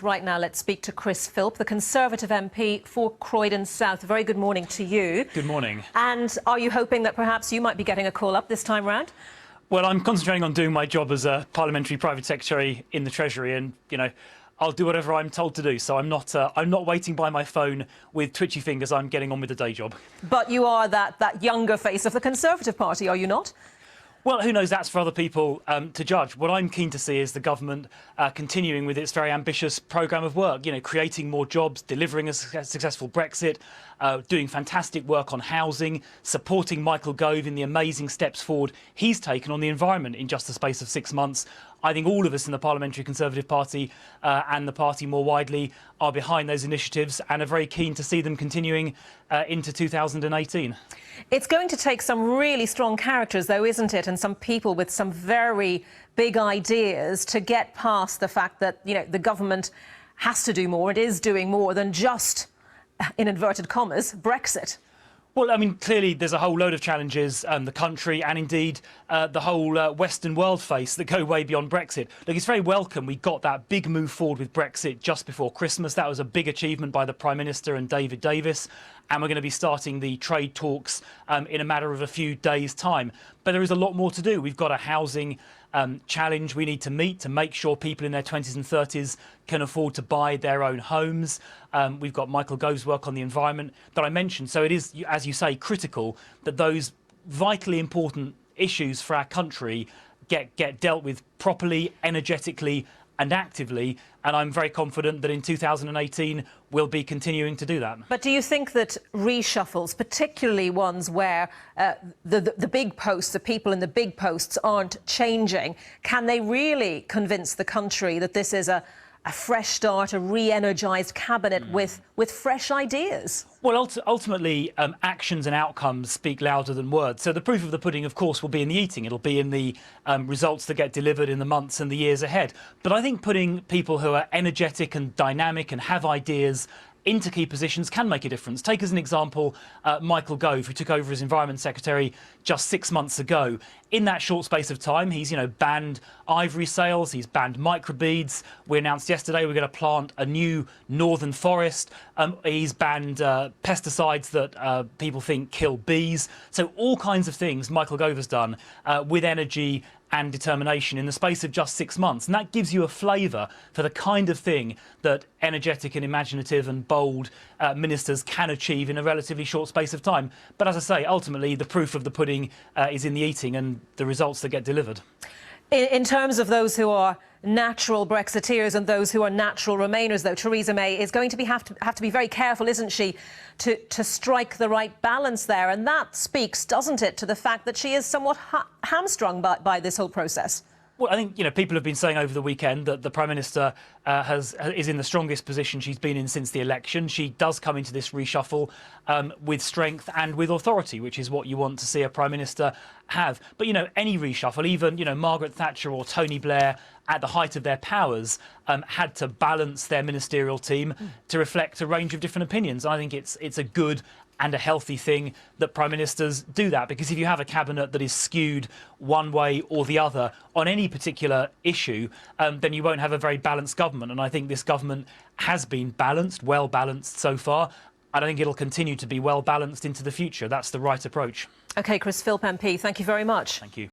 Right now, let's speak to Chris Philp, the Conservative MP for Croydon South. A very good morning to you. Good morning. And are you hoping that perhaps you might be getting a call up this time round? Well, I'm concentrating on doing my job as a parliamentary private secretary in the Treasury, and I'll do whatever I'm told to do. So I'm not waiting by my phone with twitchy fingers. I'm getting on with the day job. But you are that younger face of the Conservative Party, are you not? Well, who knows? That's for other people to judge. What I'm keen to see is the government continuing with its very ambitious programme of work, creating more jobs, delivering a successful Brexit, doing fantastic work on housing, supporting Michael Gove in the amazing steps forward he's taken on the environment in just the space of 6 months. I think all of us in the Parliamentary Conservative Party and the party more widely are behind those initiatives and are very keen to see them continuing into 2018. It's going to take some really strong characters, though, isn't it? And some people with some very big ideas to get past the fact that, the government has to do more. It is doing more than just, in inverted commas, Brexit. Well, I mean, clearly there's a whole load of challenges the country and indeed the whole Western world face that go way beyond Brexit. Look, it's very welcome we got that big move forward with Brexit just before Christmas. That was a big achievement by the Prime Minister and David Davis. And we're going to be starting the trade talks in a matter of a few days' time. But there is a lot more to do. We've got a housing challenge we need to meet to make sure people in their 20s and 30s can afford to buy their own homes. We've got Michael Gove's work on the environment that I mentioned. So it is, as you say, critical that those vitally important issues for our country get dealt with properly, energetically and actively, and I'm very confident that in 2018 we'll be continuing to do that. But do you think that reshuffles, particularly ones where the big posts, the people in the big posts aren't changing, can they really convince the country that this is a fresh start, a re-energised cabinet with fresh ideas? Well, ultimately, actions and outcomes speak louder than words. So the proof of the pudding, of course, will be in the eating. It'll be in the results that get delivered in the months and the years ahead. But I think putting people who are energetic and dynamic and have ideas into key positions can make a difference. Take as an example Michael Gove, who took over as Environment Secretary just 6 months ago. In that short space of time, he's banned ivory sales, he's banned microbeads. We announced yesterday we're going to plant a new northern forest. He's banned pesticides that people think kill bees. So all kinds of things Michael Gove has done with energy and determination in the space of just 6 months. And that gives you a flavour for the kind of thing that energetic and imaginative and bold ministers can achieve in a relatively short space of time. But as I say, ultimately, the proof of the pudding is in the eating and the results that get delivered. In terms of those who are natural Brexiteers and those who are natural Remainers, though, Theresa May is going to have to be very careful, isn't she, to strike the right balance there. And that speaks, doesn't it, to the fact that she is somewhat hamstrung by this whole process. Well, I think, people have been saying over the weekend that the Prime Minister is in the strongest position she's been in since the election. She does come into this reshuffle with strength and with authority, which is what you want to see a Prime Minister have. But, any reshuffle, even, Margaret Thatcher or Tony Blair at the height of their powers had to balance their ministerial team to reflect a range of different opinions. And I think it's a good and a healthy thing that Prime Ministers do that, because if you have a cabinet that is skewed one way or the other on any particular issue, then you won't have a very balanced government. And I think this government has been balanced, well balanced so far. And I think it'll continue to be well balanced into the future. That's the right approach. OK, Chris Philp MP, thank you very much. Thank you.